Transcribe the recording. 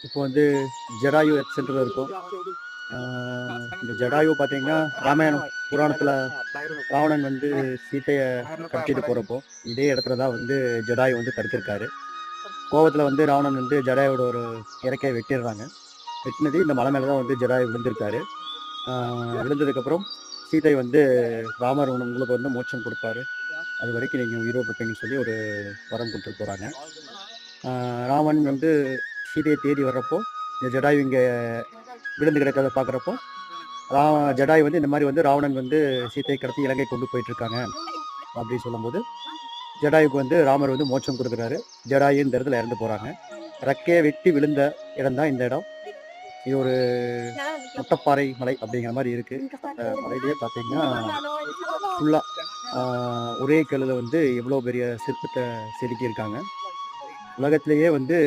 இப்போ வந்து Jatayu earth centre இருக்கும். இந்த ஜடாயு பார்த்தீங்கன்னா, ராமாயணம் புராணத்துல ராவணன் வந்து சீதைய கடத்திட்டு போறப்போ, இதே இடத்துல தான் வந்து ஜடாயு வந்து தடுத்திருக்காரு. கோவத்துல வந்து ராவணன் வந்து ஜடாயுவோட ஒரு இறக்கைய வெட்டிடுறாங்க. வெட்டினது இந்த மலை மேல தான் வந்து ஜடாயு விழுந்திருக்காரு. ஆ விழுந்ததுக்கப்புறம் சீதை வந்து ராமர் உங்களுக்கு வந்து மோட்சம் குடுப்பாரு. அதுவரைக்கும் நீங்க உயிரோட இருப்பீங்கன்னு சொல்லி ஒரு வரம் குடுத்துட்டு போறாங்க. ராமன் வந்து சீதையை தேடி வர்றப்போ, இந்த ஜடாயு இங்க விழுந்து கிடக்கிறத பார்க்குறப்போ, ஜடாயு வந்து இந்த மாரி வந்து ராவணன் வந்து சீதையை கடத்தி இலங்கை கொண்டு போயிட்டுருக்காங்க அப்படின்னு சொல்லும்போது, ஜடாயுக்கு வந்து ராமர் வந்து மோட்சம் குடுக்குறாரு. ஜடாயு இந்த இடத்துல இறந்து போறாங்க. ரெக்கைய வெட்டி விழுந்த இடம் தான் இந்த இடம். இது ஒரு முட்டப்பாறை மலை அப்படிங்கிற மாரி இருக்கு. அந்த மலையிலேயே பார்த்தீங்கன்னா, ஃபுல்லா ஒரே கல்லுல வந்து எவ்வளோ பெரிய சிற்பத்த செதுக்கியிருக்காங்க. உலகத்திலேயே வந்து